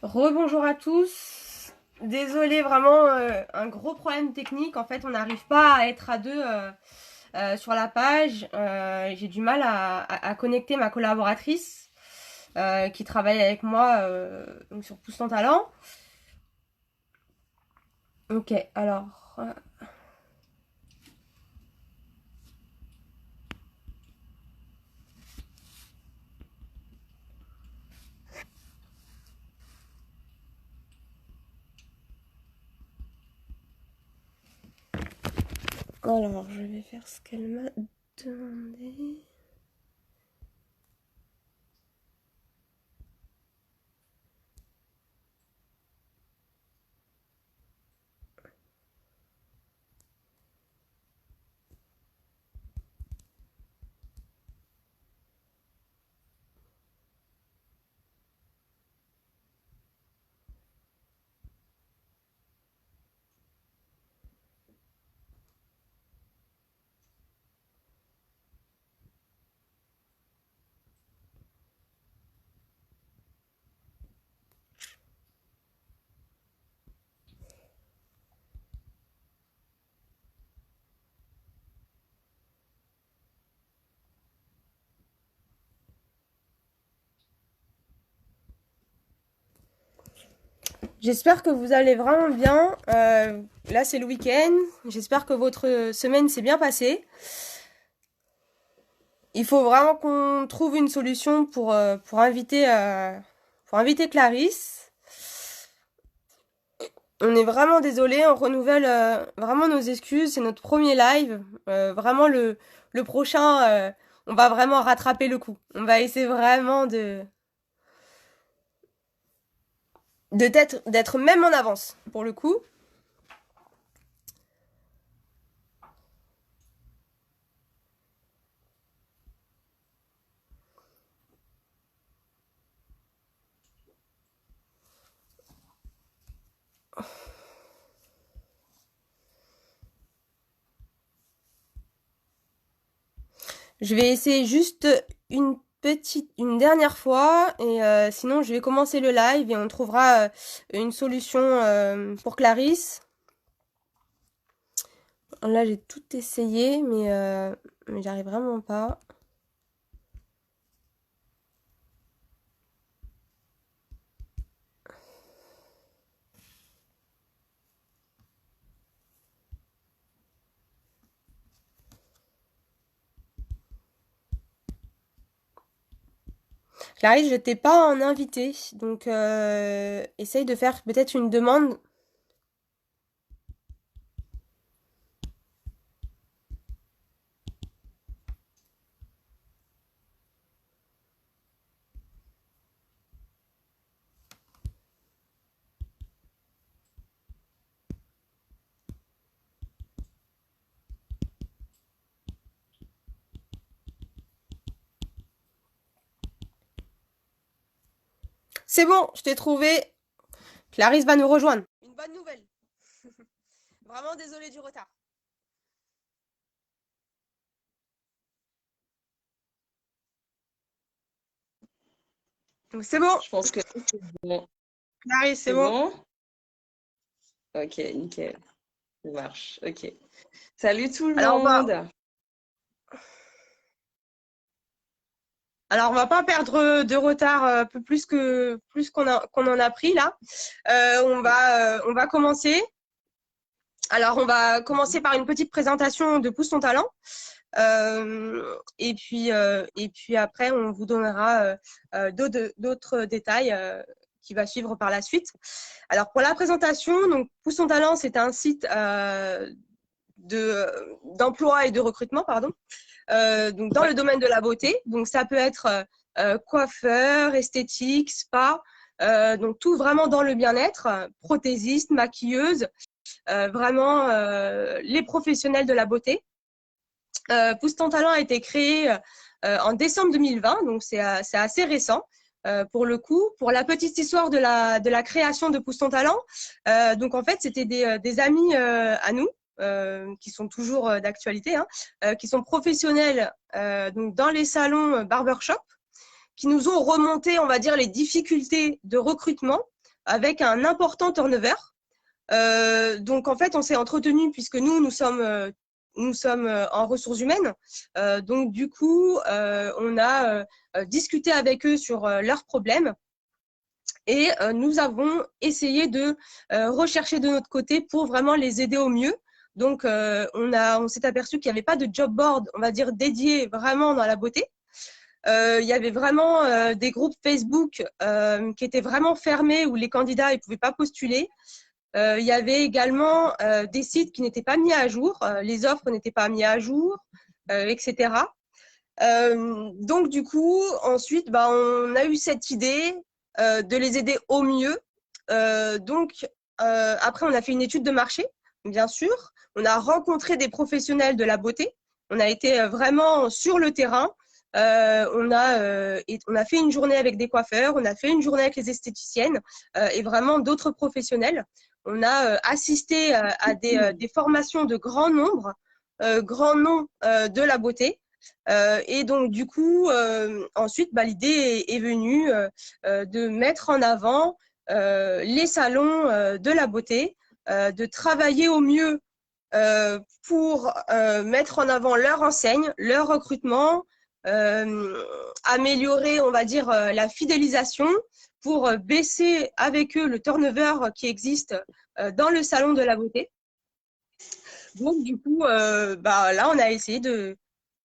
Rebonjour à tous. Désolée, vraiment, un gros problème technique. En fait, on n'arrive pas à être à deux sur la page. J'ai du mal à connecter ma collaboratrice qui travaille avec moi donc sur Pousse ton talent. Ok, alors. Alors, je vais faire ce qu'elle m'a demandé. J'espère que vous allez vraiment bien. Là, c'est le week-end. J'espère que votre semaine s'est bien passée. Il faut vraiment qu'on trouve une solution pour inviter Clarisse. On est vraiment désolé, on renouvelle vraiment nos excuses. C'est notre premier live. Vraiment le prochain, on va vraiment rattraper le coup. On va essayer vraiment d'être même en avance pour le coup. Je vais essayer juste une dernière fois et sinon je vais commencer le live et on trouvera une solution pour Clarisse. Là j'ai tout essayé mais j'arrive vraiment pas. Clarisse, je t'ai pas en invité, donc essaye de faire peut-être une demande. C'est bon, je t'ai trouvé. Clarisse va nous rejoindre. Une bonne nouvelle. Vraiment désolée du retard. Donc c'est bon, Je pense que c'est bon. Clarisse, c'est C'est bon. bon? Ok, nickel. Ça marche. Ok. Salut tout le Alors monde. on va pas perdre de retard un peu plus qu'on en a pris là. On va commencer. Alors on va commencer par une petite présentation de Pousse ton talent. Et puis après on vous donnera d'autres détails qui va suivre par la suite. Alors pour la présentation, donc Pousse ton talent, c'est un site d'emploi et de recrutement, pardon. Donc dans Ouais. le domaine de la beauté. Donc ça peut être coiffeur, esthétique, spa, donc tout vraiment dans le bien-être, prothésiste, maquilleuse, vraiment les professionnels de la beauté. Pousse ton talent a été créé en décembre 2020, donc c'est assez récent. Pour le coup, pour la petite histoire de la création de Pousse ton talent, donc en fait c'était des amis à nous qui sont toujours d'actualité, hein, qui sont professionnels donc dans les salons barbershop, qui nous ont remonté, on va dire, les difficultés de recrutement avec un important turnover. Donc, en fait, on s'est entretenu puisque nous sommes en ressources humaines. Donc, du coup, on a discuté avec eux sur leurs problèmes et nous avons essayé de rechercher de notre côté pour vraiment les aider au mieux. Donc, on s'est aperçu qu'il n'y avait pas de job board, on va dire, dédié vraiment dans la beauté. Il y avait vraiment des groupes Facebook qui étaient vraiment fermés où les candidats ne pouvaient pas postuler. Il y avait également des sites qui n'étaient pas mis à jour, les offres n'étaient pas mises à jour, etc. Donc, du coup, ensuite, on a eu cette idée de les aider au mieux. Donc, après, on a fait une étude de marché, bien sûr. On a rencontré des professionnels de la beauté. On a été vraiment sur le terrain. On a fait une journée avec des coiffeurs, on a fait une journée avec les esthéticiennes et vraiment d'autres professionnels. On a assisté à des formations de grand nombre, grand nom de la beauté. Et donc, du coup, ensuite, l'idée est venue de mettre en avant les salons de la beauté, de travailler au mieux pour mettre en avant leur enseigne, leur recrutement, améliorer, on va dire, la fidélisation pour baisser avec eux le turnover qui existe dans le salon de la beauté. Donc, du coup, là, on a essayé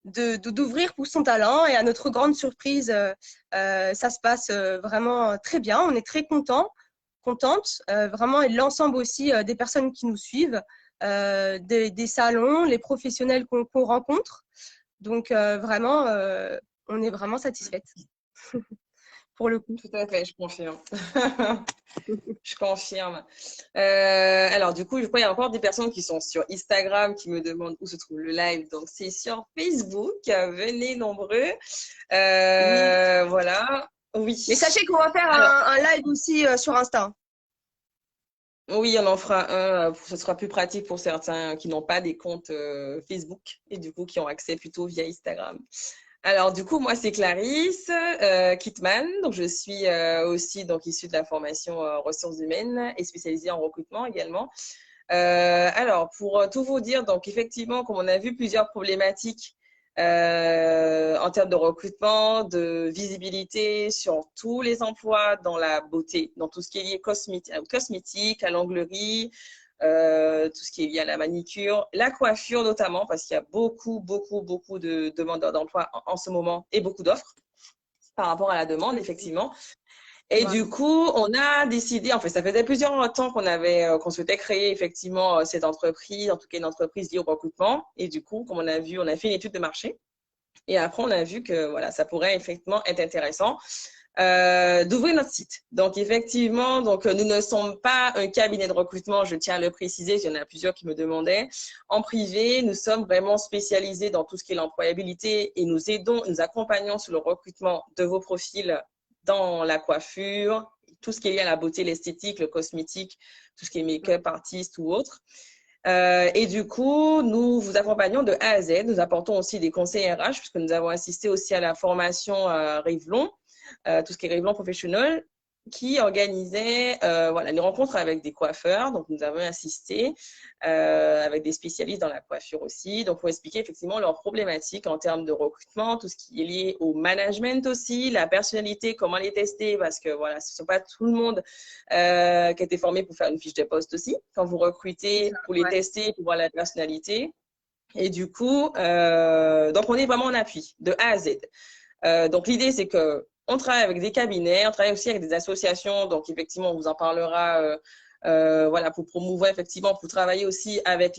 d'ouvrir pour son talent et à notre grande surprise, ça se passe vraiment très bien. On est très contente, vraiment, et l'ensemble aussi des personnes qui nous suivent, des salons, les professionnels qu'on rencontre. Donc, vraiment, on est vraiment satisfaite pour le coup. Tout à fait, je confirme. Je confirme. Alors, du coup, je crois qu'il y a encore des personnes qui sont sur Instagram qui me demandent où se trouve le live. Donc, c'est sur Facebook. Venez nombreux. Oui. Voilà. Oui. Mais sachez qu'on va faire Alors, un live aussi sur Insta. oui, on en fera un. Ce sera plus pratique pour certains qui n'ont pas des comptes Facebook et du coup qui ont accès plutôt via Instagram. Alors, du coup, moi, c'est Clarisse Kittman. Donc, je suis aussi issue de la formation ressources humaines et spécialisée en recrutement également. Alors, pour tout vous dire, donc effectivement, comme on a vu plusieurs problématiques en termes de recrutement, de visibilité sur tous les emplois dans la beauté, dans tout ce qui est lié cosmétique, à l'onglerie, tout ce qui est lié à la manicure, la coiffure notamment, parce qu'il y a beaucoup de demandeurs d'emploi en ce moment et beaucoup d'offres par rapport à la demande, effectivement. Et Ouais. du coup, on a décidé, en fait, ça faisait plusieurs temps qu'on souhaitait créer effectivement cette entreprise, en tout cas une entreprise liée au recrutement. Et du coup, comme on a vu, on a fait une étude de marché. Et après, on a vu que voilà, ça pourrait effectivement être intéressant d'ouvrir notre site. Donc, effectivement, nous ne sommes pas un cabinet de recrutement, je tiens à le préciser, il y en a plusieurs qui me demandaient. En privé, nous sommes vraiment spécialisés dans tout ce qui est l'employabilité et nous accompagnons sur le recrutement de vos profils dans la coiffure, tout ce qui est lié à la beauté, l'esthétique, le cosmétique, tout ce qui est make-up, artiste ou autre. Et du coup, nous vous accompagnons de A à Z. Nous apportons aussi des conseils RH puisque nous avons assisté aussi à la formation Revlon, tout ce qui est Revlon Professional, qui organisait les rencontres avec des coiffeurs. Donc, nous avons assisté avec des spécialistes dans la coiffure aussi. Donc, pour expliquer effectivement leurs problématiques en termes de recrutement, tout ce qui est lié au management aussi, la personnalité, comment les tester, parce que voilà, ce ne sont pas tout le monde qui a été formé pour faire une fiche de poste aussi. Quand vous recrutez, pour les tester, pour voir la personnalité. Et du coup, donc on est vraiment en appui de A à Z. Donc, l'idée, c'est que on travaille avec des cabinets, on travaille aussi avec des associations. Donc, effectivement, on vous en parlera pour promouvoir, effectivement, pour travailler aussi avec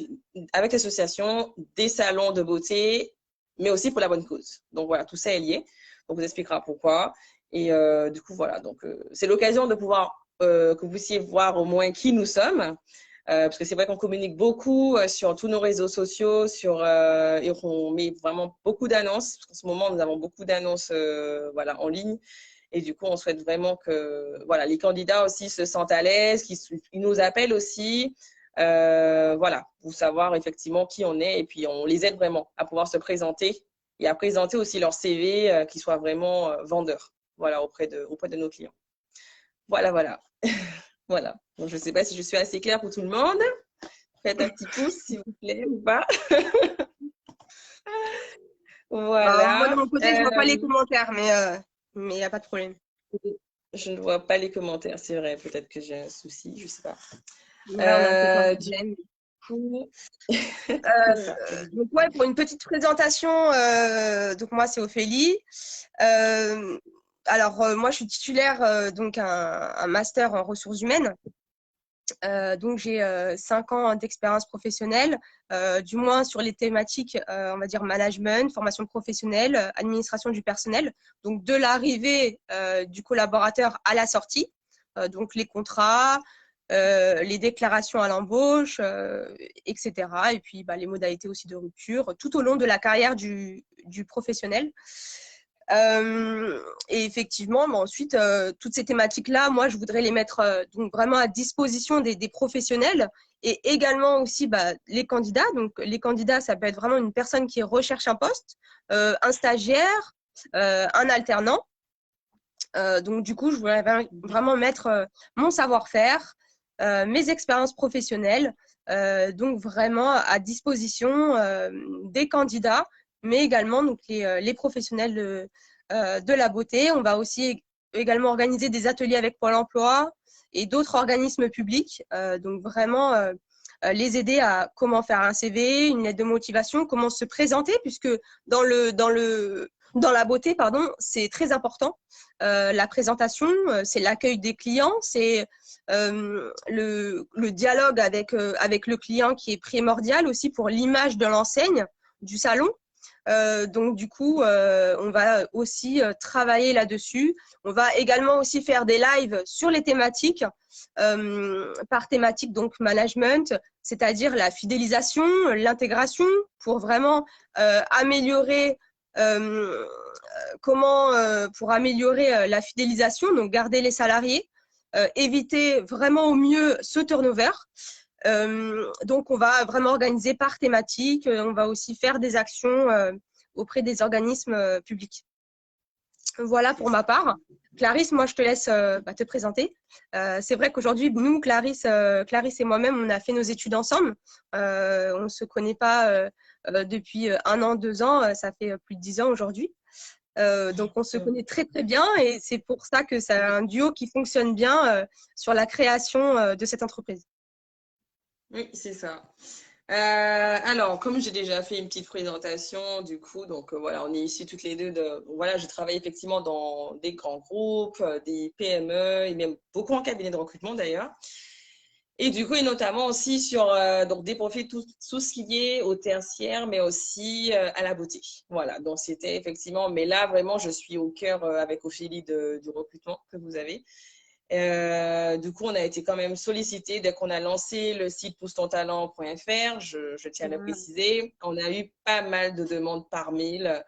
l'association, des salons de beauté, mais aussi pour la bonne cause. Donc, voilà, tout ça est lié. Donc, on vous expliquera pourquoi. Et du coup, voilà. Donc, c'est l'occasion de pouvoir que vous puissiez voir au moins qui nous sommes. Parce que c'est vrai qu'on communique beaucoup sur tous nos réseaux sociaux, et on met vraiment beaucoup d'annonces. Parce qu'en ce moment, nous avons beaucoup d'annonces en ligne. Et du coup, on souhaite vraiment que les candidats aussi se sentent à l'aise, qu'ils nous appellent aussi, pour savoir effectivement qui on est. Et puis, on les aide vraiment à pouvoir se présenter et à présenter aussi leur CV qui soit vraiment vendeur auprès de nos clients. Voilà. Voilà. Donc, je ne sais pas si je suis assez claire pour tout le monde. Faites un petit pouce, s'il vous plaît, ou pas. Bah, moi, de Voilà. mon côté, je vois pas les commentaires, mais il n'y a pas de problème. Je ne vois pas les commentaires, c'est vrai. Peut-être que j'ai un souci, je ne sais pas. Ouais, on a peut-être un Du problème. coup, c'est Euh, ça. donc, ouais, pour une petite présentation, donc moi, c'est Ophélie. Moi, je suis titulaire donc un master en ressources humaines. Donc, j'ai 5 ans d'expérience professionnelle, du moins sur les thématiques, on va dire management, formation professionnelle, administration du personnel. Donc, de l'arrivée du collaborateur à la sortie, donc les contrats, les déclarations à l'embauche, etc. Et puis, les modalités aussi de rupture tout au long de la carrière du professionnel. Et effectivement, ensuite, toutes ces thématiques-là, moi, je voudrais les mettre donc vraiment à disposition des professionnels et également aussi les candidats. Donc, les candidats, ça peut être vraiment une personne qui recherche un poste, un stagiaire, un alternant. Donc, du coup, je voudrais vraiment mettre mon savoir-faire, mes expériences professionnelles, donc vraiment à disposition des candidats, mais également donc, les professionnels de la beauté. On va aussi également organiser des ateliers avec Pôle emploi et d'autres organismes publics, donc vraiment les aider à comment faire un CV, une lettre de motivation, comment se présenter, puisque dans la beauté, pardon, c'est très important. La présentation, c'est l'accueil des clients, c'est le dialogue avec le client qui est primordial aussi pour l'image de l'enseigne, du salon. Donc, du coup, on va aussi travailler là-dessus. On va également aussi faire des lives sur les thématiques, par thématique, donc management, c'est-à-dire la fidélisation, l'intégration, pour vraiment améliorer pour améliorer la fidélisation, donc garder les salariés, éviter vraiment au mieux ce turnover. Donc, on va vraiment organiser par thématique. On va aussi faire des actions auprès des organismes publics. Voilà pour ma part. Clarisse, moi, je te laisse te présenter. C'est vrai qu'aujourd'hui, nous, Clarisse et moi-même, on a fait nos études ensemble. On ne se connaît pas depuis 1 an, 2 ans. Ça fait plus de 10 ans aujourd'hui. Donc, on se connaît très, très bien et c'est pour ça que c'est un duo qui fonctionne bien sur la création de cette entreprise. Oui, c'est ça. Alors, comme j'ai déjà fait une petite présentation, du coup, donc voilà, on est ici toutes les deux voilà, je travaille effectivement dans des grands groupes, des PME et même beaucoup en cabinet de recrutement d'ailleurs. Et du coup, et notamment aussi sur donc des profils tout ce qui est au tertiaire, mais aussi à la beauté. Voilà, donc c'était effectivement, mais là vraiment, je suis au cœur avec Ophélie du recrutement que vous avez. Du coup, on a été quand même sollicité dès qu'on a lancé le site poussetontalent.fr, je tiens à le préciser. On a eu pas mal de demandes par mail,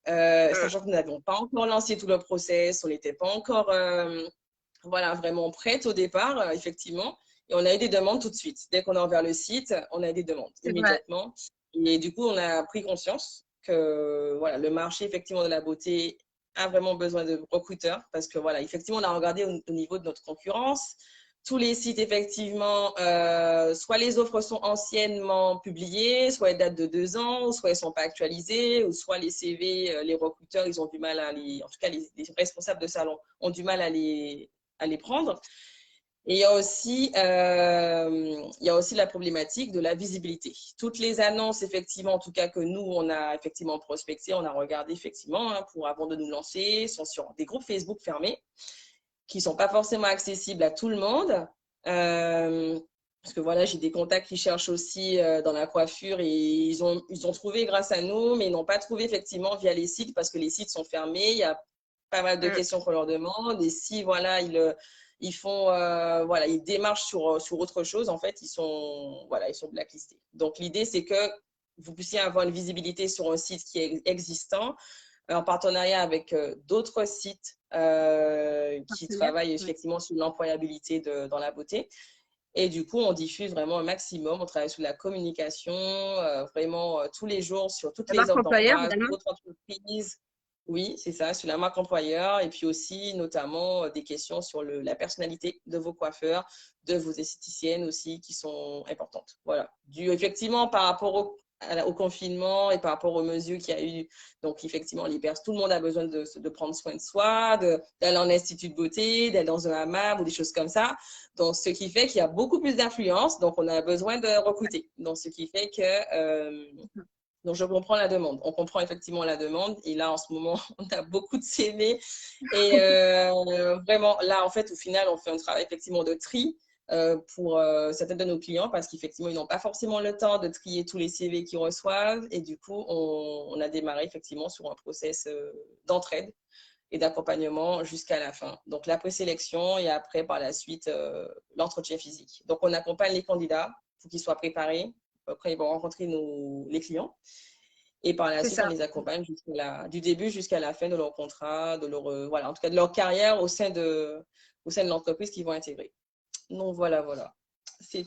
sachant que nous n'avions pas encore lancé tout le process, on n'était pas encore voilà, vraiment prête au départ, effectivement. Et on a eu des demandes tout de suite. Dès qu'on a ouvert le site, on a eu des demandes immédiatement. Et du coup, on a pris conscience que voilà, le marché effectivement de la beauté a vraiment besoin de recruteurs parce que voilà, effectivement, on a regardé au niveau de notre concurrence. Tous les sites, effectivement, soit les offres sont anciennement publiées, soit elles datent de 2 ans, soit elles ne sont pas actualisées, ou soit les CV, les recruteurs, ils ont du mal à les, en tout cas, les responsables de salon ont du mal à les prendre. Et il y a aussi la problématique de la visibilité. Toutes les annonces, effectivement, en tout cas que nous, on a effectivement prospecté, on a regardé effectivement avant de nous lancer, sont sur des groupes Facebook fermés qui ne sont pas forcément accessibles à tout le monde. Parce que voilà, j'ai des contacts qui cherchent aussi dans la coiffure et ils ont trouvé grâce à nous, mais ils n'ont pas trouvé effectivement via les sites parce que les sites sont fermés. Il y a pas mal de questions qu'on leur demande et si voilà, ils font voilà, ils démarchent sur autre chose, en fait, ils sont blacklistés. Donc l'idée c'est que vous puissiez avoir une visibilité sur un site qui est existant en partenariat avec d'autres sites qui travaillent effectivement sur l'employabilité dans la beauté. Et du coup, on diffuse vraiment un maximum. On travaille sur la communication, vraiment tous les jours sur toutes La les marque offres employeur d'emploi, également. d'autres entreprises. Oui, c'est ça, sur la marque employeur et puis aussi notamment des questions sur la personnalité de vos coiffeurs, de vos esthéticiennes aussi qui sont importantes. Voilà. Effectivement, par rapport au confinement et par rapport aux mesures qu'il y a eu, donc effectivement, tout le monde a besoin de prendre soin de soi, d'aller en institut de beauté, d'aller dans un hammam ou des choses comme ça. Donc, ce qui fait qu'il y a beaucoup plus d'influence, donc on a besoin de recruter. Donc, ce qui fait donc, je comprends la demande. On comprend effectivement la demande. Et là, en ce moment, on a beaucoup de CV. Et vraiment, là, en fait, au final, on fait un travail effectivement de tri pour certains de nos clients parce qu'effectivement, ils n'ont pas forcément le temps de trier tous les CV qu'ils reçoivent. Et du coup, on a démarré effectivement sur un process d'entraide et d'accompagnement jusqu'à la fin. Donc, la présélection et après, par la suite, l'entretien physique. Donc, on accompagne les candidats pour qu'ils soient préparés. Après, ils vont rencontrer les clients. Et par la C'est suite, on ça. les accompagne du début jusqu'à la fin de leur contrat, voilà, en tout cas de leur carrière au sein de l'entreprise qu'ils vont intégrer. Donc, voilà. C'est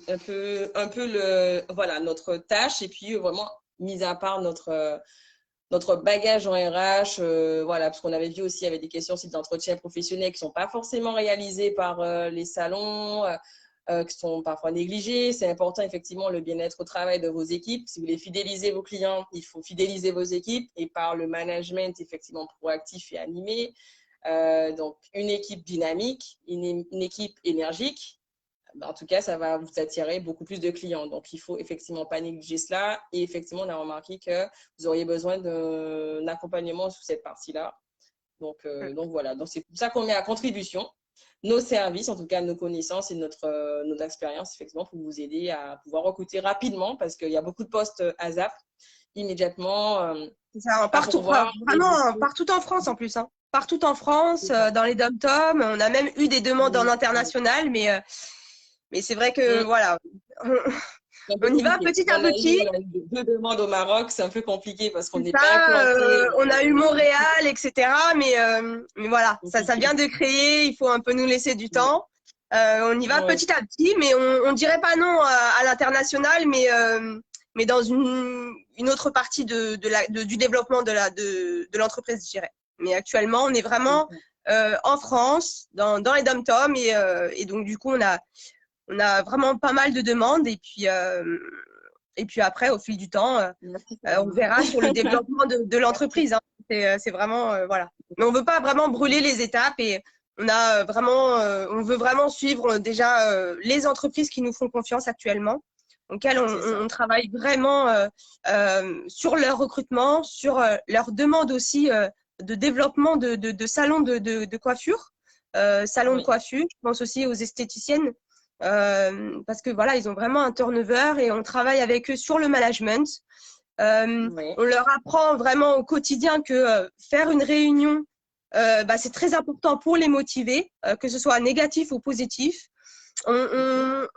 voilà, notre tâche. Et puis, vraiment, mis à part notre bagage en RH, voilà, parce qu'on avait vu aussi, il y avait des questions aussi d'entretien professionnel qui ne sont pas forcément réalisées par les salons, qui sont parfois négligés. C'est important, effectivement, le bien-être au travail de vos équipes. Si vous voulez fidéliser vos clients, il faut fidéliser vos équipes et par le management, effectivement, proactif et animé. Donc, une équipe dynamique, une équipe énergique. En tout cas, ça va vous attirer beaucoup plus de clients. Donc, il ne faut effectivement pas négliger cela. Et effectivement, on a remarqué que vous auriez besoin d'un accompagnement sur cette partie-là. Donc voilà. Donc, c'est pour ça qu'on met à contribution nos services, en tout cas nos connaissances et notre expérience, effectivement, pour vous aider à pouvoir recruter rapidement parce qu'il y a beaucoup de postes ASAP immédiatement C'est ça, à pourvoir. vraiment partout en France en plus. Hein. Partout en France, dans les dom-toms. On a même eu des demandes en international, mais c'est vrai que voilà, C'est un peu on y va compliqué. petit à petit. On a eu deux demandes au Maroc, c'est un peu compliqué parce qu'on C'est n'est pas ça, implanté. on a eu Montréal, etc. Mais voilà, ça vient Compliqué. de créer, il faut un peu nous laisser du temps. On y va Ouais, petit à petit, mais on dirait pas non à l'international, mais dans une autre partie du développement de l'entreprise, je dirais. Mais actuellement, on est vraiment en France, dans les dom-toms, et donc du coup, on a vraiment pas mal de demandes, et puis après, au fil du temps, merci. on verra sur le développement de l'entreprise. Hein. C'est vraiment, voilà. Mais on ne veut pas vraiment brûler les étapes et on veut vraiment suivre déjà les entreprises qui nous font confiance actuellement, auxquelles on travaille vraiment sur leur recrutement, sur leur demande aussi de développement de salons de coiffure, salons de coiffure. Je pense aussi aux esthéticiennes. Parce que voilà, ils ont vraiment un turnover et on travaille avec eux sur le management. On leur apprend vraiment au quotidien que faire une réunion, c'est très important pour les motiver, que ce soit négatif ou positif.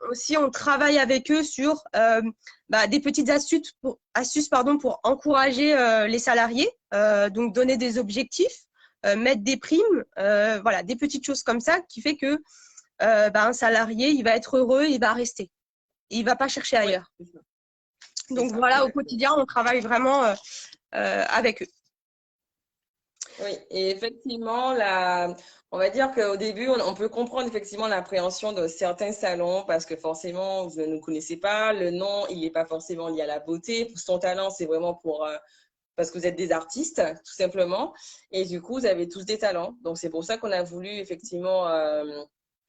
Aussi, on travaille avec eux sur des petites astuces pour encourager les salariés, donc donner des objectifs, mettre des primes, voilà, des petites choses comme ça qui fait que un salarié, il va être heureux, il va rester. Il ne va pas chercher ailleurs. Donc voilà, au quotidien, on travaille vraiment avec eux. Oui, et effectivement, on va dire qu'au début, on peut comprendre effectivement l'appréhension de certains salons parce que forcément, vous ne nous connaissez pas. Le nom, il n'est pas forcément lié à la beauté. Pour son talent, c'est vraiment parce que vous êtes des artistes, tout simplement. Et du coup, vous avez tous des talents. Donc, c'est pour ça qu'on a voulu effectivement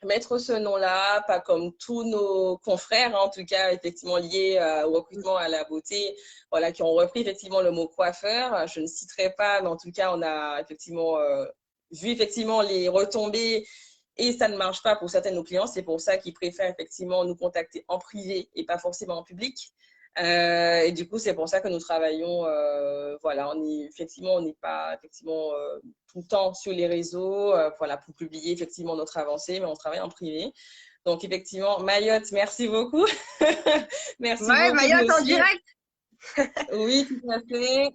mettre ce nom-là, pas comme tous nos confrères, hein, en tout cas, effectivement liés au recrutement à la beauté, voilà, qui ont repris effectivement le mot coiffeur. Je ne citerai pas, mais en tout cas, on a effectivement vu effectivement les retombées et ça ne marche pas pour certains de nos clients. C'est pour ça qu'ils préfèrent effectivement nous contacter en privé et pas forcément en public. Et du coup, c'est pour ça que nous travaillons. Voilà, on n'est pas effectivement tout le temps sur les réseaux, voilà, pour publier effectivement notre avancée, mais on travaille en privé. Donc effectivement, Mayotte, merci beaucoup. Merci Ouais, beaucoup de Mayotte nous en suivre. direct. Oui, tout à fait.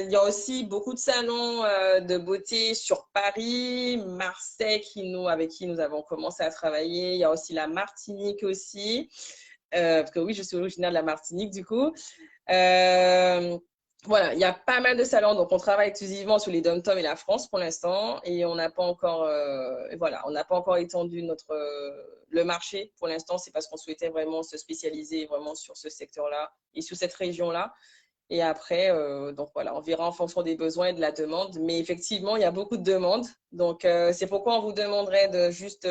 Il y a aussi beaucoup de salons de beauté sur Paris, Marseille, avec qui nous avons commencé à travailler. Il y a aussi la Martinique aussi. Parce que oui, je suis originaire de la Martinique, du coup. voilà, il y a pas mal de salons, donc on travaille exclusivement sur les dom-toms et la France pour l'instant, et on n'a pas encore, voilà, on n'a pas encore étendu le marché pour l'instant. C'est parce qu'on souhaitait vraiment se spécialiser vraiment sur ce secteur-là et sur cette région-là. Et après, donc voilà, on verra en fonction des besoins et de la demande. Mais effectivement, il y a beaucoup de demandes. Donc, c'est pourquoi on vous demanderait de juste,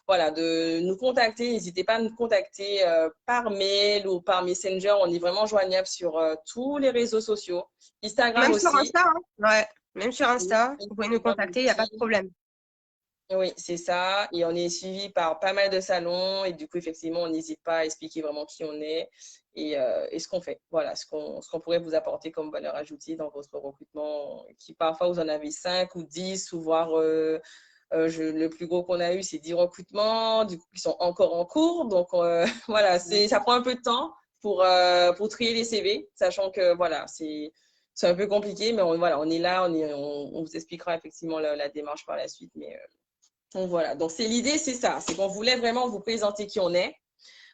voilà, de nous contacter. N'hésitez pas à nous contacter par mail ou par Messenger. On est vraiment joignable sur tous les réseaux sociaux. Instagram Même sur aussi. Insta, hein. Ouais, même sur Oui, Insta, vous pouvez nous Instagram contacter, il n'y a pas de aussi. problème. Oui, c'est ça. Et on est suivi par pas mal de salons. Et du coup, effectivement, on n'hésite pas à expliquer vraiment qui on est et ce qu'on fait. Voilà, ce qu'on pourrait vous apporter comme valeur ajoutée dans votre recrutement, qui parfois vous en avez 5 ou 10, ou voire le plus gros qu'on a eu, c'est 10 recrutements, du coup, qui sont encore en cours. Donc, voilà, ça prend un peu de temps pour trier les CV, sachant que, voilà, c'est un peu compliqué, mais voilà, on est là, on vous expliquera effectivement la démarche par la suite. Mais donc voilà, donc l'idée, c'est ça, c'est qu'on voulait vraiment vous présenter qui on est.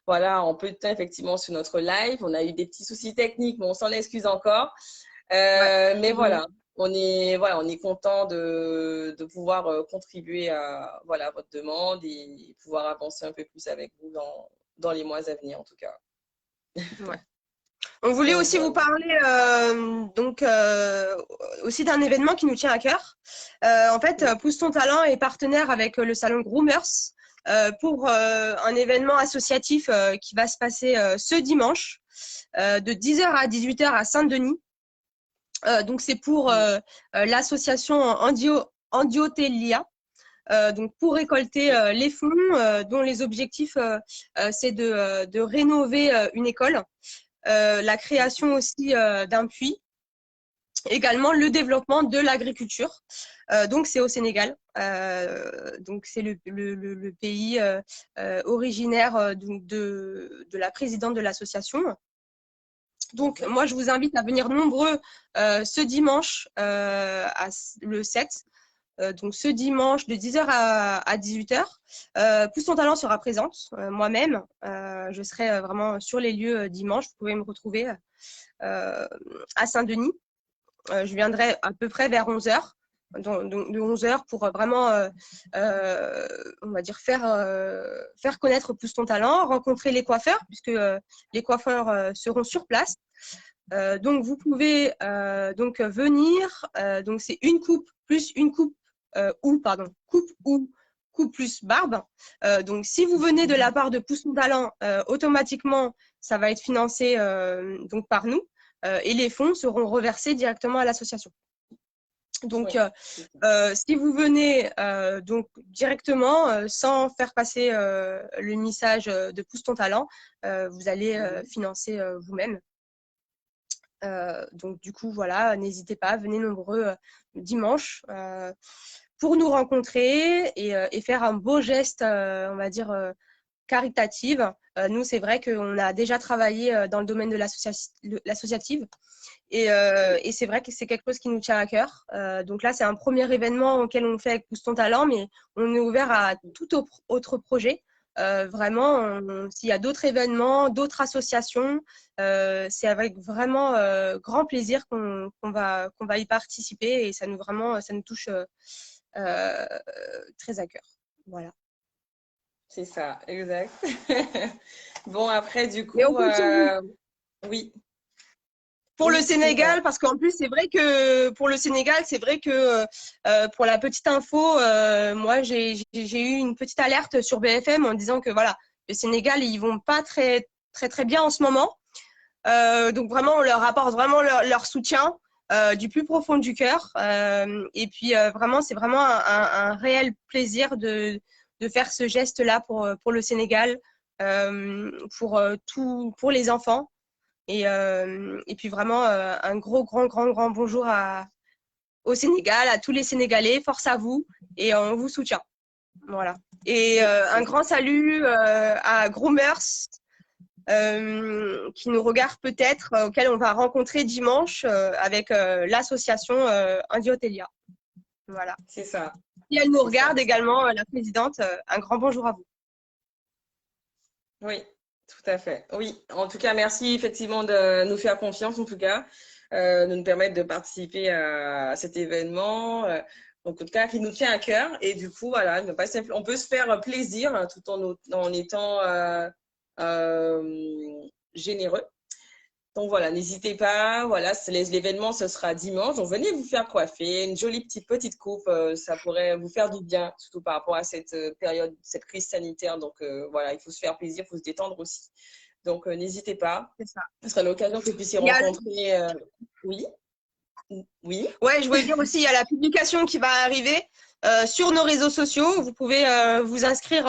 Voilà, en peu de temps, effectivement, sur notre live, on a eu des petits soucis techniques, mais on s'en excuse encore. Ouais. Mais voilà, on est content de pouvoir contribuer à voilà, votre demande et pouvoir avancer un peu plus avec vous dans les mois à venir, en tout cas. Ouais. On voulait Donc aussi vous voilà. parler aussi d'un événement qui nous tient à cœur. En fait, Pousse ton talent est partenaire avec le salon Groomers pour un événement associatif qui va se passer ce dimanche de 10h à 18h à Saint-Denis. Donc c'est pour l'association Andiotelia. Donc pour récolter les fonds dont les objectifs c'est de rénover une école, la création aussi d'un puits, également le développement de l'agriculture. Donc c'est au Sénégal. Donc c'est le pays originaire de la présidente de l'association. Donc moi je vous invite à venir nombreux ce dimanche le 7. Donc ce dimanche de 10h à 18h. Pousse ton talent sera présente. Moi-même, je serai vraiment sur les lieux dimanche. Vous pouvez me retrouver à Saint-Denis. Je viendrai à peu près vers 11h. Donc de 11h pour vraiment, on va dire, faire connaître Pousse ton talent, rencontrer les coiffeurs, puisque les coiffeurs seront sur place. Donc vous pouvez donc venir. Donc c'est une coupe plus une coupe coupe ou coupe plus barbe. Donc si vous venez de la part de Pousse ton talent, automatiquement ça va être financé donc par nous et les fonds seront reversés directement à l'association. Donc, si vous venez donc directement sans faire passer le message de Pousse ton talent, vous allez financer vous-même. Donc, du coup, voilà, n'hésitez pas, venez nombreux dimanche pour nous rencontrer et faire un beau geste, on va dire, caritative. Nous, c'est vrai qu'on a déjà travaillé dans le domaine de l'associative. Et c'est vrai que c'est quelque chose qui nous tient à cœur. Donc là, c'est un premier événement auquel on fait avec Pousse ton talent, mais on est ouvert à tout autre projet. Vraiment, s'il y a d'autres événements, d'autres associations, c'est avec vraiment grand plaisir qu'on va y participer et ça nous touche très à cœur. Voilà. C'est ça, exact. Bon, après, du Mais on coup, continue. oui. Pour le Oui, excuse-moi. Sénégal, parce qu'en plus, c'est vrai que pour le Sénégal, c'est vrai que pour la petite info, moi, j'ai eu une petite alerte sur BFM en disant que voilà, le Sénégal, ils vont pas très, très, très bien en ce moment. Donc vraiment, on leur apporte vraiment leur soutien du plus profond du cœur. Et puis vraiment, c'est vraiment un réel plaisir de faire ce geste-là pour le Sénégal, pour les enfants. Et puis vraiment, un grand bonjour au Sénégal, à tous les Sénégalais. Force à vous et on vous soutient. Voilà. Et un grand salut à Groomers qui nous regarde peut-être, auquel on va rencontrer dimanche avec l'association Indiotelia. Voilà. C'est ça. Si elle nous C'est ça. regarde également, la présidente, un grand bonjour à vous. Oui, tout à fait. Oui, en tout cas, merci effectivement de nous faire confiance, en tout cas. de nous permettre de participer à cet événement. Donc, en tout cas, qui nous tient à cœur. Et du coup, voilà, on peut se faire plaisir hein, tout en étant généreux. Donc voilà, n'hésitez pas. Voilà, l'événement, ce sera dimanche. Donc venez vous faire coiffer, une jolie petite coupe, ça pourrait vous faire du bien, surtout par rapport à cette période, cette crise sanitaire. Donc voilà, il faut se faire plaisir, il faut se détendre aussi. Donc n'hésitez pas. C'est ça. Ce sera l'occasion que vous puissiez Il y a rencontrer. Oui, oui. Ouais, je voulais dire aussi, il y a la publication qui va arriver sur nos réseaux sociaux. Vous pouvez vous inscrire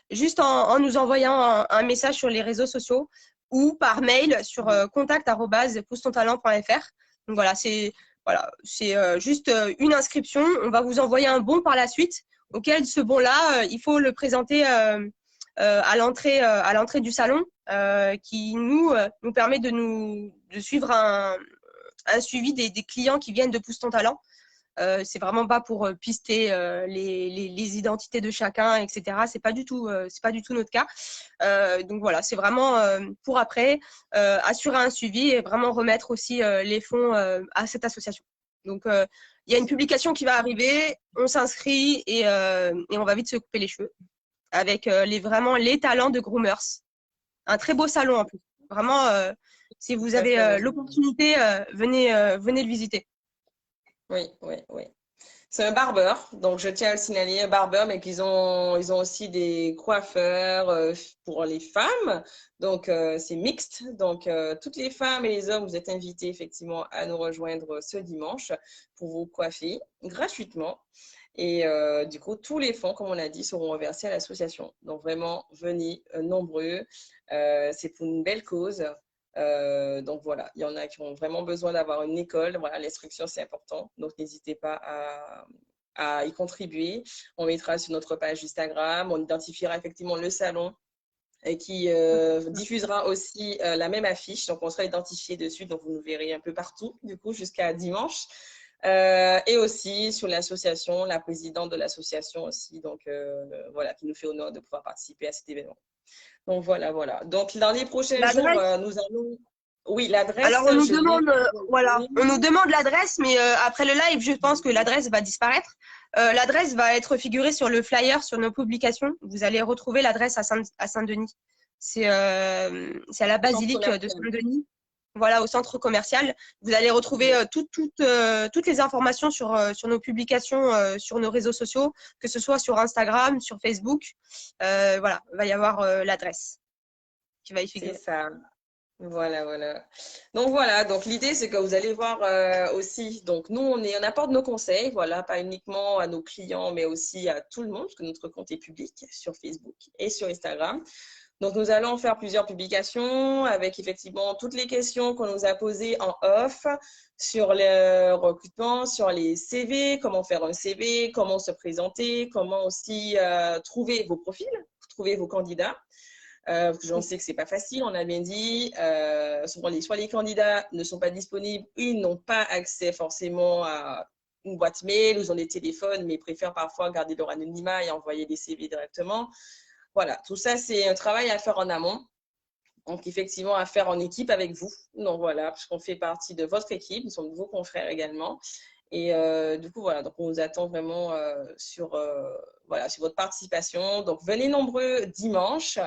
juste en nous envoyant un message sur les réseaux sociaux ou par mail sur contact@poussetontalent.fr. Donc c'est juste une inscription. On va vous envoyer un bon par la suite, auquel ce bon-là, il faut le présenter à l'entrée du salon, qui nous permet de suivre un suivi des clients qui viennent de Pousse ton talent. C'est vraiment pas pour pister les identités de chacun, etc. C'est pas du tout notre cas. Donc voilà, c'est vraiment pour après assurer un suivi et vraiment remettre aussi les fonds à cette association. Donc il y a une publication qui va arriver, on s'inscrit et on va vite se couper les cheveux avec vraiment les talents de Groomers. Un très beau salon en plus. Vraiment, si vous avez l'opportunité, venez le visiter. Oui, oui, oui. C'est un barbeur, donc je tiens à le signaler, un barbeur, mais ils ont aussi des coiffeurs pour les femmes. Donc, c'est mixte. Donc, toutes les femmes et les hommes, vous êtes invités effectivement à nous rejoindre ce dimanche pour vous coiffer gratuitement. Et du coup, tous les fonds, comme on l'a dit, seront reversés à l'association. Donc, vraiment, venez nombreux. C'est pour une belle cause. Donc voilà, il y en a qui ont vraiment besoin d'avoir une école. Voilà, l'instruction, c'est important. Donc, n'hésitez pas à y contribuer. On mettra sur notre page Instagram, on identifiera effectivement le salon et qui diffusera aussi la même affiche. Donc, on sera identifié dessus. Donc, vous nous verrez un peu partout, du coup, jusqu'à dimanche. Et aussi sur l'association, la présidente de l'association aussi, donc voilà, qui nous fait honneur de pouvoir participer à cet événement. Donc voilà, voilà. Donc dans les prochains jours, nous allons. Oui, l'adresse. Alors on nous demande, on nous demande l'adresse, mais après le live, je pense que l'adresse va disparaître. L'adresse va être figurée sur le flyer, sur nos publications. Vous allez retrouver l'adresse à Saint-Denis. C'est à la basilique de Saint-Denis. Voilà, au centre commercial. Vous allez retrouver toutes les informations sur nos publications, sur nos réseaux sociaux, que ce soit sur Instagram, sur Facebook. Voilà, il va y avoir l'adresse qui va y figurer. C'est ça. Voilà, voilà. Donc voilà, donc l'idée c'est que vous allez voir aussi, donc nous on apporte nos conseils, voilà, pas uniquement à nos clients, mais aussi à tout le monde, parce que notre compte est public sur Facebook et sur Instagram. Donc, nous allons faire plusieurs publications avec effectivement toutes les questions qu'on nous a posées en off sur le recrutement, sur les CV, comment faire un CV, comment se présenter, comment aussi trouver vos profils, trouver vos candidats. J'en sais que ce n'est pas facile, on a bien dit. Soit les candidats ne sont pas disponibles, ils n'ont pas accès forcément à une boîte mail, ils ont des téléphones, mais préfèrent parfois garder leur anonymat et envoyer des CV directement. Voilà, tout ça, c'est un travail à faire en amont. Donc, effectivement, à faire en équipe avec vous. Donc, voilà, parce qu'on fait partie de votre équipe, nous sommes vos confrères également. Et du coup, voilà, donc on vous attend vraiment sur votre participation. Donc, venez nombreux dimanche.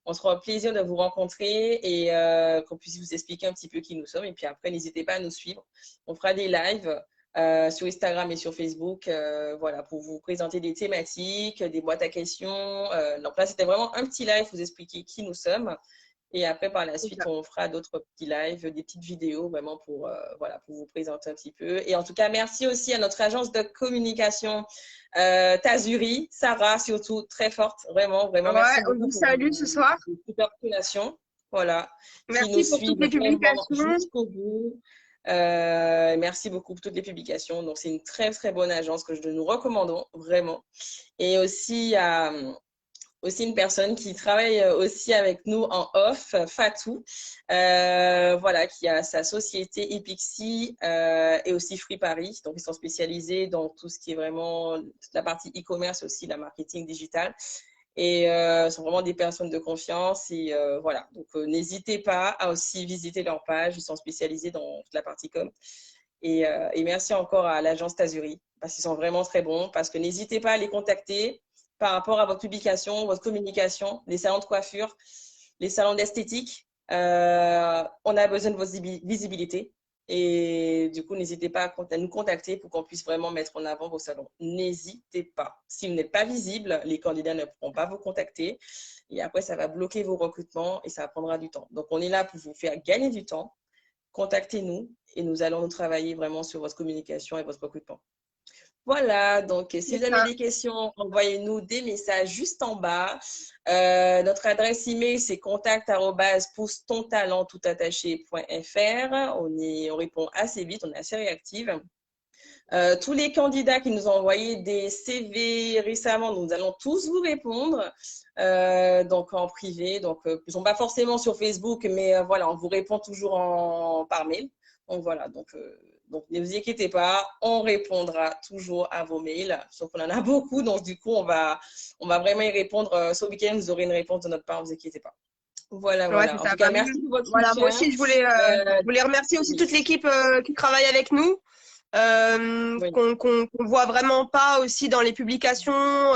On sera au plaisir de vous rencontrer et qu'on puisse vous expliquer un petit peu qui nous sommes. Et puis après, n'hésitez pas à nous suivre. On fera des lives sur Instagram et sur Facebook, voilà, pour vous présenter des thématiques, des boîtes à questions. Donc là, c'était vraiment un petit live, vous expliquer qui nous sommes. Et après, par la suite, on fera d'autres petits lives, des petites vidéos, vraiment pour vous présenter un petit peu. Et en tout cas, merci aussi à notre agence de communication, Tazuri, Sarah surtout, très forte, vraiment, vraiment. Ouais, merci beaucoup. On vous salue ce soir. Super population, voilà. Merci pour toutes les publications. Jusqu'au bout. Merci beaucoup pour toutes les publications. Donc, c'est une très, très bonne agence que nous recommandons, vraiment. Et aussi, une personne qui travaille aussi avec nous en off, Fatou, voilà, qui a sa société Epixi et aussi Free Paris. Donc, ils sont spécialisés dans tout ce qui est vraiment la partie e-commerce aussi, la marketing digital. et sont vraiment des personnes de confiance. Et voilà, donc n'hésitez pas à aussi visiter leur page. Ils sont spécialisés dans toute la partie com. Et merci encore à l'agence Tazuri parce qu'ils sont vraiment très bons. Parce que n'hésitez pas à les contacter par rapport à votre publication, votre communication, les salons de coiffure, les salons d'esthétique. On a besoin de votre visibilité. Et du coup, n'hésitez pas à nous contacter pour qu'on puisse vraiment mettre en avant vos salons. N'hésitez pas. Si vous n'êtes pas visible, les candidats ne pourront pas vous contacter. Et après, ça va bloquer vos recrutements et ça prendra du temps. Donc, on est là pour vous faire gagner du temps. Contactez-nous et nous allons nous travailler vraiment sur votre communication et votre recrutement. Voilà, donc si vous avez des questions, envoyez-nous des messages juste en bas. Notre adresse email, c'est contact@poussetontalent.fr. On répond assez vite, on est assez réactive. Tous les candidats qui nous ont envoyé des CV récemment, nous allons tous vous répondre, donc en privé. Donc, ils ne sont pas forcément sur Facebook, mais voilà, on vous répond toujours par mail. Donc, voilà, donc ne vous inquiétez pas, on répondra toujours à vos mails. Sauf qu'on en a beaucoup, donc du coup, on va vraiment y répondre. Ce week-end, vous aurez une réponse de notre part, ne vous inquiétez pas. Voilà, Ouais, voilà. c'est En ça. tout cas, merci pour votre Voilà, moi soutien. aussi, je voulais remercier aussi toute l'équipe qui travaille avec nous. Oui, Qu'on voit vraiment pas aussi dans les publications,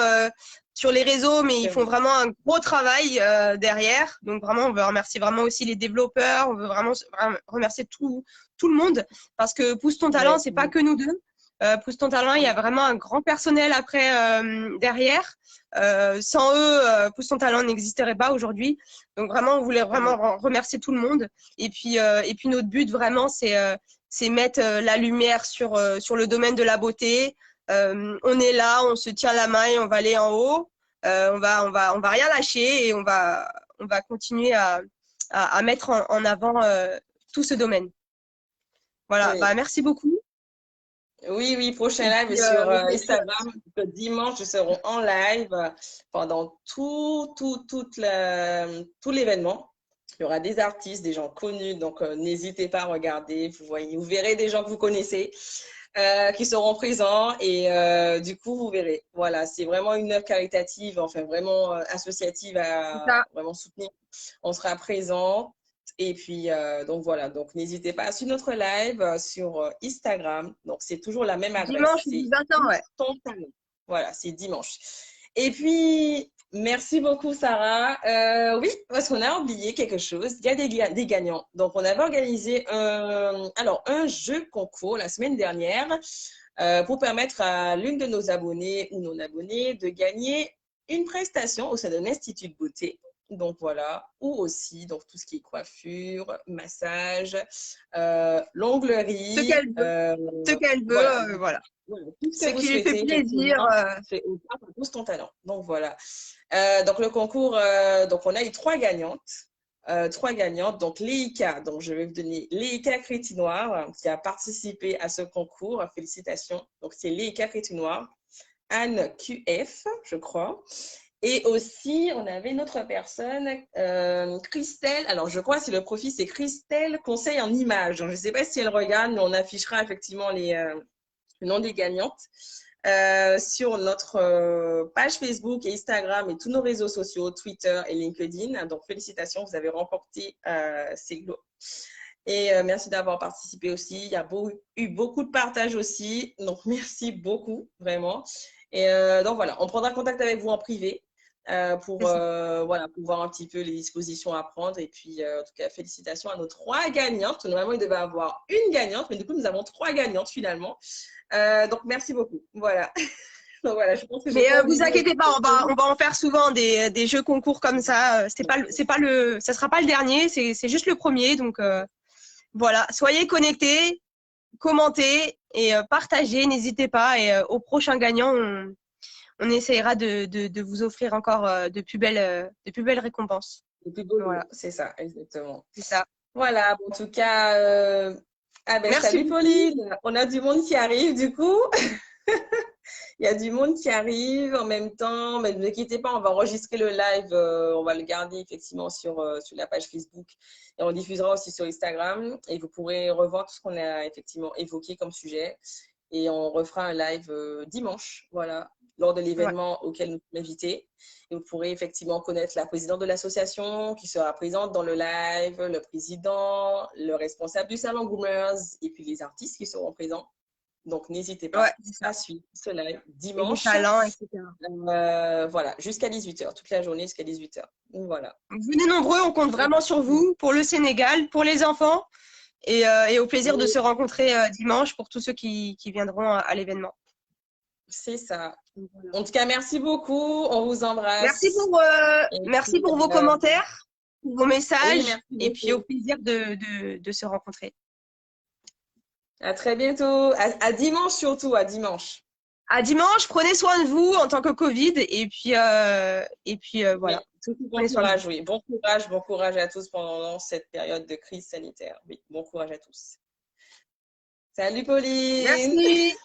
sur les réseaux, mais ils c'est font vrai. vraiment un gros travail derrière. Donc vraiment, on veut remercier vraiment aussi les développeurs, on veut vraiment remercier tout le monde parce que Pousse ton talent, Oui, c'est pas oui, que nous deux. Pousse ton talent, il y a vraiment un grand personnel après derrière. Sans eux, Pousse ton talent n'existerait pas aujourd'hui. Donc vraiment, on voulait c'est vrai. vraiment remercier tout le monde. Et puis notre but vraiment, c'est mettre la lumière sur le domaine de la beauté. On est là, on se tient la main et on va aller en haut. On va rien lâcher et on va continuer à mettre en avant tout ce domaine. Voilà, bah, Oui. merci beaucoup. Oui, oui, prochain Et live puis, sur et puis, Instagram. Dimanche, nous serons en live pendant tout l'événement. Il y aura des artistes, des gens connus, donc n'hésitez pas à regarder. Vous verrez des gens que vous connaissez qui seront présents et du coup, vous verrez. Voilà, c'est vraiment une œuvre caritative, enfin vraiment associative c'est à ça. vraiment soutenir. On sera présent. Et puis, donc voilà, donc n'hésitez pas à suivre notre live sur Instagram. Donc, c'est toujours la même adresse. Dimanche, C'est 20h, ouais. Pousse ton talent. Voilà, c'est dimanche. Et puis, merci beaucoup, Sarah. Oui, parce qu'on a oublié quelque chose. Il y a des gagnants. Donc, on avait organisé un jeu concours la semaine dernière pour permettre à l'une de nos abonnés ou non-abonnés de gagner une prestation au sein d'un institut de beauté. Donc voilà, ou aussi donc tout ce qui est coiffure, massage, Ce l'onglerie, qu'elle veut, ce qu'elle veut, voilà, voilà. voilà, tout ce Ce que vous qui lui fait souhaitez plaisir. effectivement, c'est au top à Pousse ton talent. Donc voilà. Donc le concours, donc on a eu trois gagnantes. Trois gagnantes, donc Léika, donc je vais vous donner Léika Crétinoir qui a participé à ce concours, félicitations. Donc c'est Léika Crétinoir, Anne QF, je crois. Et aussi, on avait une autre personne, Christelle. Alors, je crois que le profil, c'est Christelle Conseil en images. Donc, je ne sais pas si elle regarde, mais on affichera effectivement le nom des gagnantes sur notre page Facebook et Instagram et tous nos réseaux sociaux, Twitter et LinkedIn. Donc, félicitations, vous avez remporté ces lots. Et merci d'avoir participé aussi. Il y a eu beaucoup de partage aussi. Donc, merci beaucoup, vraiment. Et donc, voilà, on prendra contact avec vous en privé pour voir un petit peu les dispositions à prendre. Et puis, en tout cas, félicitations à nos trois gagnantes. Normalement, il devait y avoir une gagnante, mais du coup, nous avons trois gagnantes finalement. Donc, merci beaucoup. Voilà. Donc, voilà, je pense que je n'ai Mais pas vous oublié inquiétez pas, personne. on va en faire souvent des jeux concours comme ça. Ça sera pas le dernier, c'est juste le premier. Donc voilà, soyez connectés, commentez et partagez, n'hésitez pas. Et au prochain gagnant, on essayera de vous offrir encore de plus belles récompenses. Le plus beau lot, Voilà, c'est ça, exactement. c'est ça. Voilà, en tout cas, Merci salut beaucoup. Pauline. On a du monde qui arrive du coup. Il y a du monde qui arrive en même temps, mais ne vous inquiétez pas, on va enregistrer le live, on va le garder effectivement sur la page Facebook et on diffusera aussi sur Instagram et vous pourrez revoir tout ce qu'on a effectivement évoqué comme sujet et on refera un live dimanche, voilà. lors de l'événement auquel nous sommes invités. Et vous pourrez effectivement connaître la présidente de l'association qui sera présente dans le live, le président, le responsable du salon Groomers et puis les artistes qui seront présents. Donc, n'hésitez pas à suivre ce live dimanche. Et les talents, etc. Voilà, jusqu'à 18h, toute la journée jusqu'à 18h. Voilà. Venez nombreux, on compte vraiment sur vous pour le Sénégal, pour les enfants et au plaisir de se rencontrer dimanche pour tous ceux qui viendront à l'événement. C'est ça. En tout cas, merci beaucoup. On vous embrasse. Merci pour vos commentaires, pour vos messages et puis au plaisir de se rencontrer. À très bientôt. À dimanche surtout, à dimanche. À dimanche, prenez soin de vous en tant que Covid et puis voilà. Bon courage à tous pendant cette période de crise sanitaire. Oui, bon courage à tous. Salut Pauline. Merci.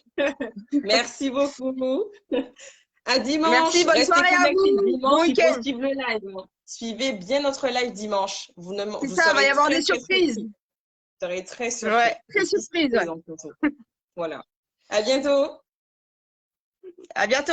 Merci beaucoup. À dimanche. Merci, bonne soirée à vous. Bon week-end. Suivez le live. Suivez bien notre live dimanche. C'est ça, il va y avoir des surprises. Vous serez très surpris. Ouais, très surprise. Voilà. À bientôt. À bientôt.